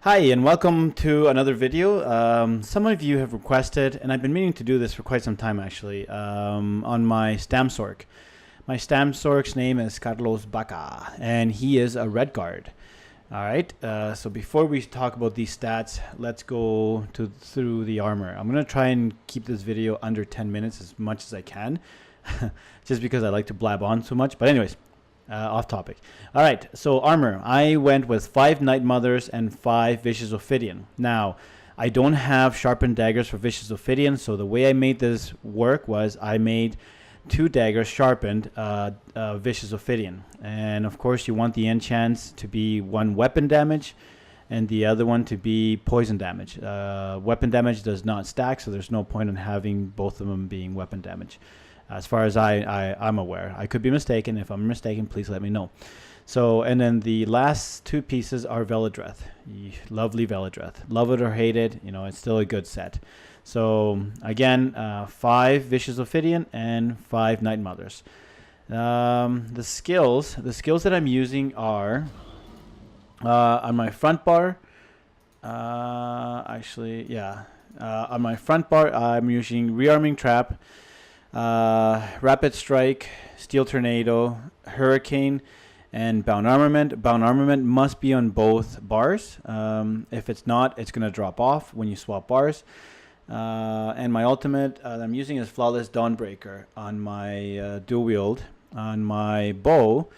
Hi and welcome to another video. Some of you have requested, and I've been meaning to do this for quite some time actually, on my Stamsorc. My Stamsorc's name is Carlos Baca, and he is a red guard. Alright, so before we talk about these stats, let's go through the armor. I'm going to try and keep this video under 10 minutes as much as I can, just because I like to blab on so much. But anyways, off topic. All right, so armor. I went with 5 Night Mothers and 5 Vicious Ophidian. Now, I don't have sharpened daggers for Vicious Ophidian, so the way I made this work was I made 2 daggers sharpened Vicious Ophidian. And of course, you want the enchants to be 1 weapon damage and the other one to be poison damage. Weapon damage does not stack, so there's no point in having both of them being weapon damage. As far as I'm aware. I could be mistaken. If I'm mistaken, please let me know. So, and then the last 2 pieces are Velodreth. Lovely Velodreth. Love it or hate it, you know, it's still a good set. So, again, 5 Vicious Ophidian and 5 Night Mothers. The skills that I'm using are on my front bar. On my front bar, I'm using Rearming Trap, Rapid Strike, Steel Tornado, Hurricane, and Bound Armament. Bound Armament must be on both bars. If it's not, it's going to drop off when you swap bars. And my ultimate I'm using is Flawless Dawnbreaker on my dual wield. On my bow,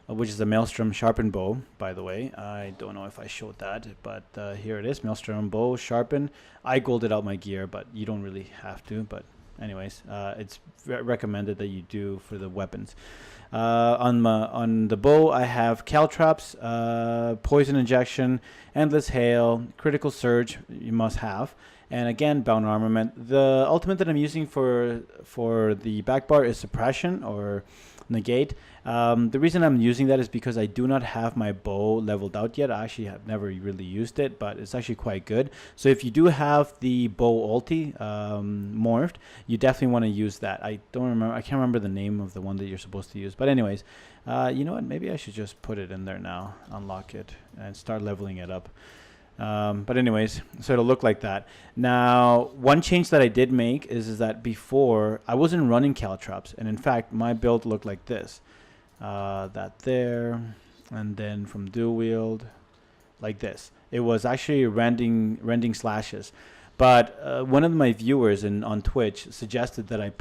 which is a Maelstrom sharpened bow, by the way. I don't know if I showed that, but here it is, Maelstrom bow sharpened. I golded out my gear, but you don't really have to. But anyways, it's recommended that you do for the weapons. On the bow, I have Caltrops, Poison Injection, Endless Hail, Critical Surge, you must have. And again, Bound Armament. The ultimate that I'm using for the back bar is Suppression or Negate. The reason I'm using that is because I do not have my bow leveled out yet. I actually have never really used it, but it's actually quite good. So if you do have the bow ulti morphed, you definitely want to use that. I can't remember the name of the one that you're supposed to use. But anyways, you know what? Maybe I should just put it in there now, unlock it, and start leveling it up. But anyways, so it'll look like that. Now, one change that I did make is that before I wasn't running Caltrops, and in fact, my build looked like this. That there, and then from dual wield, like this. It was actually rending slashes. But one of my viewers on Twitch suggested that I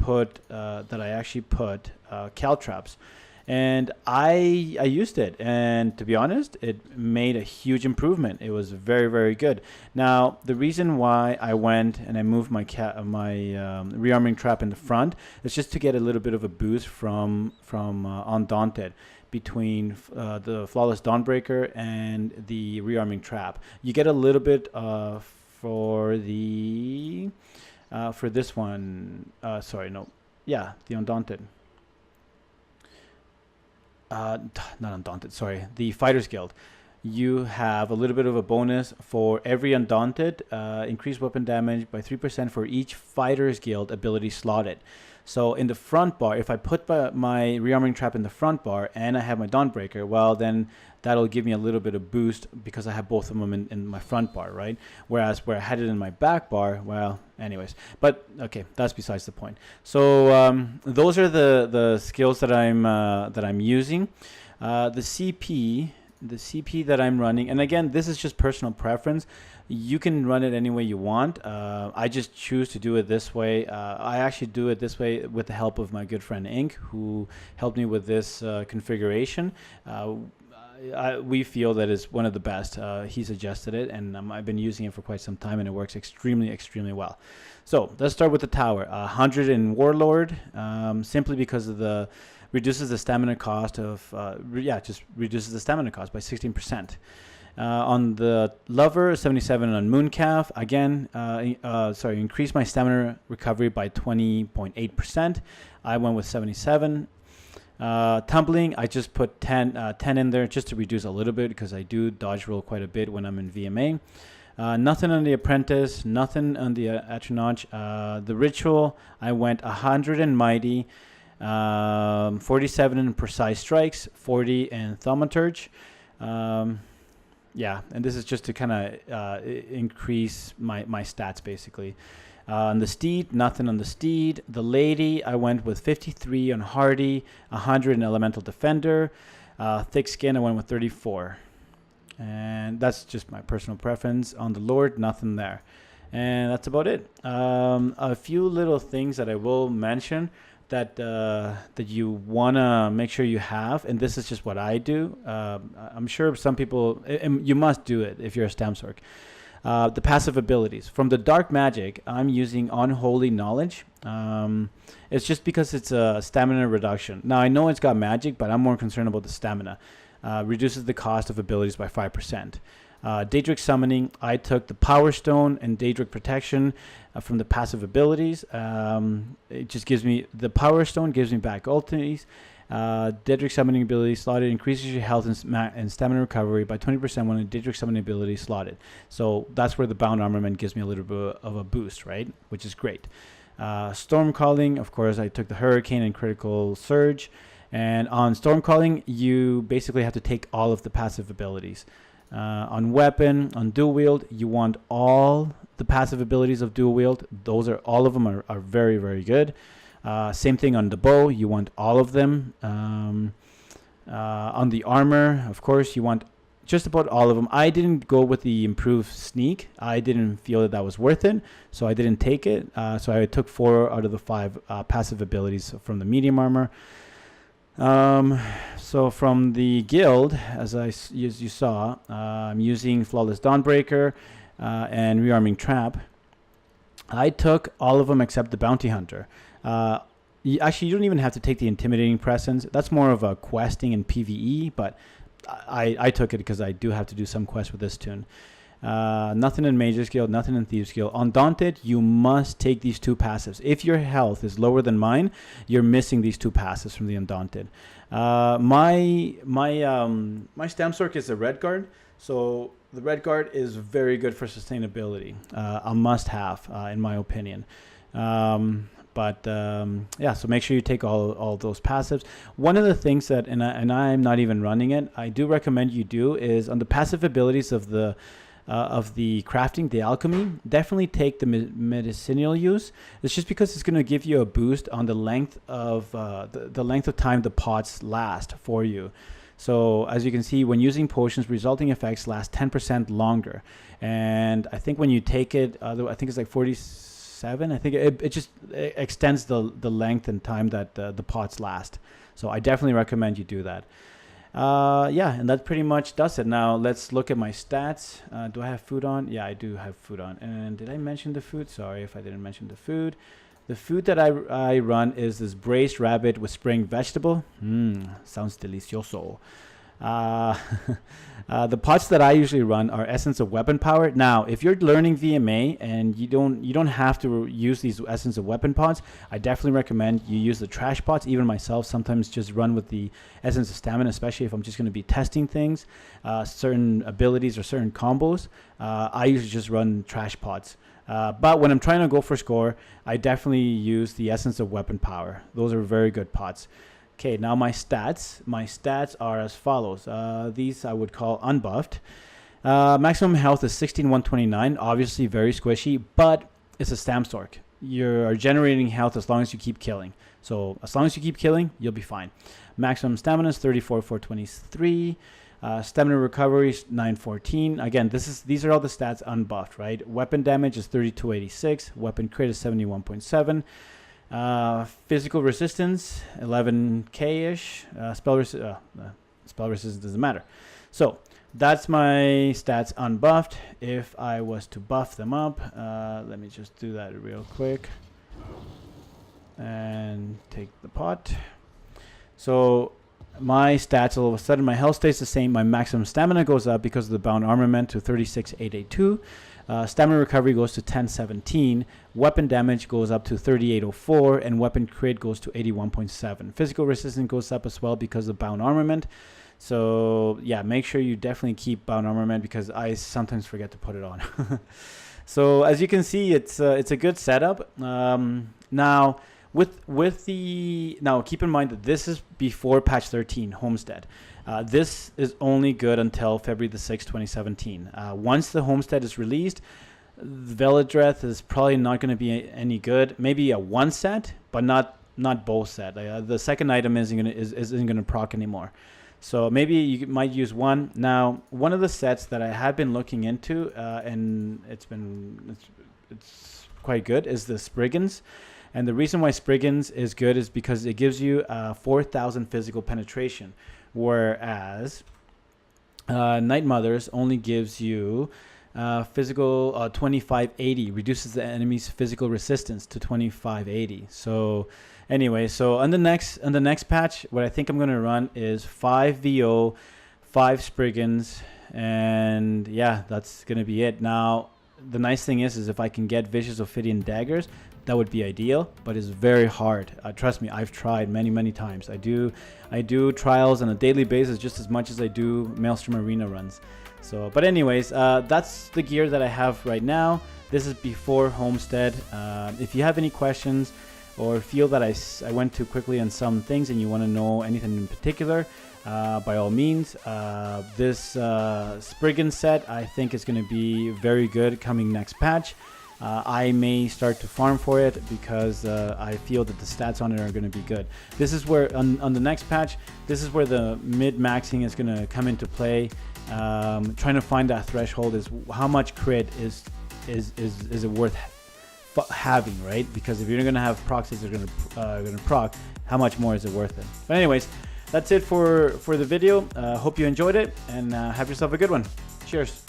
actually put Caltrops. And I used it, and to be honest, it made a huge improvement. It was very, very good. Now, the reason why I went and I moved my rearming trap in the front is just to get a little bit of a boost from Undaunted between the Flawless Dawnbreaker and the rearming trap. You get a little bit for this one. The Undaunted. Not Undaunted, sorry, the Fighters Guild. You have a little bit of a bonus for every Undaunted, increased weapon damage by 3% for each Fighters Guild ability slotted. So in the front bar, if I put my rearming trap in the front bar and I have my Dawnbreaker, well then that'll give me a little bit of boost because I have both of them in my front bar, right? Whereas where I had it in my back bar, well, anyways. But okay, that's besides the point. So those are the skills that I'm using. The CP that I'm running, and again, this is just personal preference. You can run it any way you want. I just choose to do it this way. I actually do it this way with the help of my good friend Ink, who helped me with this configuration. We feel that it's one of the best. He suggested it, and I've been using it for quite some time, and it works extremely, extremely well. So let's start with the tower. 100 in Warlord, simply because of reduces the stamina cost just reduces the stamina cost by 16%. On the Lover, 77 on Mooncalf. Again, increase my stamina recovery by 20.8%. I went with 77. Tumbling, I just put 10 in there just to reduce a little bit because I do dodge roll quite a bit when I'm in vMA. Nothing on the Apprentice, nothing on the Atronach. The Ritual, I went 100 in Mighty, 47 in Precise Strikes, 40 in Thaumaturge. yeah, and this is just to kind of increase my stats basically. On the steed, nothing on the steed. The lady, I went with 53 on hardy, 100 in elemental defender. Thick skin, I went with 34. And that's just my personal preference. On the lord, nothing there. And that's about it. A few little things that I will mention that that you want to make sure you have, and this is just what I do. I'm sure some people, and you must do it if you're a Stamsorc. The passive abilities. From the dark magic, I'm using Unholy Knowledge. It's just because it's a stamina reduction. Now, I know it's got magic, but I'm more concerned about the stamina. Reduces the cost of abilities by 5%. Daedric Summoning, I took the Power Stone and Daedric Protection from the passive abilities. It just gives me, the Power Stone gives me back ultimates. Daedric Summoning ability slotted increases your health and stamina recovery by 20% when a Daedric Summoning ability is slotted. So that's where the Bound Armament gives me a little bit of a boost, right? Which is great. Storm Calling, of course, I took the Hurricane and Critical Surge. And on Storm Calling, you basically have to take all of the passive abilities. On Weapon, on Dual Wield, you want all the passive abilities of Dual Wield. Those are, all of them are very, very good. Same thing on the bow, you want all of them. On the armor, of course, you want just about all of them. I didn't go with the improved sneak. I didn't feel that was worth it, so I didn't take it. So I took 4 out of the 5 passive abilities from the medium armor. So from the guild, as you saw, I'm using Flawless Dawnbreaker and Rearming Trap. I took all of them except the Bounty Hunter. Actually, you don't even have to take the Intimidating Presence. That's more of a questing and PvE, but I took it because I do have to do some quests with this tune. Nothing in Mage's Guild, nothing in Thieves Guild. Undaunted, you must take these 2 passives. If your health is lower than mine, you're missing these 2 passives from the Undaunted. My Stamsorc is a Red Guard, so the Red Guard is very good for sustainability. A must-have, in my opinion. Yeah, so make sure you take all those passives. One of the things that, and I'm not even running it, I do recommend you do, is on the passive abilities of the crafting, the alchemy, definitely take the medicinal use. It's just because it's going to give you a boost on the length of the length of time the pots last for you. So as you can see, when using potions, resulting effects last 10% longer. And I think when you take it, I think it's like 47. I think it just extends the length and time that the pots last. So I definitely recommend you do that. Yeah, and that pretty much does it. Now let's look at my stats. Do I have food on? Yeah, I do have food on. And did I mention the food? Sorry if I didn't mention the food. The food that I run is this braised rabbit with spring vegetable. Sounds delicioso. The pots that I usually run are Essence of Weapon Power. Now, if you're learning vMA and you don't have to use these Essence of Weapon pots, I definitely recommend you use the trash pots. Even myself sometimes just run with the Essence of Stamina, especially if I'm just going to be testing things, certain abilities or certain combos. I usually just run trash pots. But when I'm trying to go for score, I definitely use the Essence of Weapon Power. Those are very good pots. Okay, now my stats. My stats are as follows. These I would call unbuffed. Maximum health is 16,129. Obviously very squishy, but it's a Stamsorc. You're generating health as long as you keep killing. So as long as you keep killing, you'll be fine. Maximum stamina is 34,423. Stamina recovery is 914. Again, these are all the stats unbuffed, right? Weapon damage is 3286. Weapon crit is 71.7. Physical resistance 11k-ish. Spell resistance doesn't matter. So that's my stats unbuffed. If I was to buff them up, let me just do that real quick and take the pot. So my stats, all of a sudden my health stays the same. My maximum stamina goes up because of the bound armament to 36,882. Stamina recovery goes to 1017. Weapon damage goes up to 3804, and weapon crit goes to 81.7. Physical resistance goes up as well because of bound armament. So yeah, make sure you definitely keep bound armament because I sometimes forget to put it on. So as you can see, it's a good setup. Now, with the, now keep in mind that this is before patch 13 Homestead. This is only good until February the 6th, 2017. Once the Homestead is released, Velodreth is probably not going to be any good. Maybe a one set, but not both set. The second item isn't gonna proc anymore. So maybe you might use one. Now, one of the sets that I have been looking into, and it's quite good, is the Spriggans. And the reason why Spriggans is good is because it gives you 4,000 physical penetration, whereas Night Mothers only gives you physical 2580, reduces the enemy's physical resistance to 2580. So anyway, so on the next patch, what I think I'm going to run is 5 VO, 5 Spriggans, and yeah, that's going to be it. Now, the nice thing is if I can get Vicious Ophidian Daggers, that would be ideal, but it's very hard. Trust me, I've tried many times. I do trials on a daily basis just as much as I do Maelstrom Arena runs. So, but anyways, that's the gear that I have right now. This is before Homestead. If you have any questions or feel that I went too quickly on some things and you want to know anything in particular, by all means, this Spriggan set I think is going to be very good coming next patch. I may start to farm for it because I feel that the stats on it are going to be good. This is where on the next patch, this is where the mid-maxing is going to come into play. Trying to find that threshold is how much crit is it worth having, right? Because if you're going to have procs that are going to proc, how much more is it worth it? But anyways, that's it for the video. Hope you enjoyed it, and have yourself a good one. Cheers.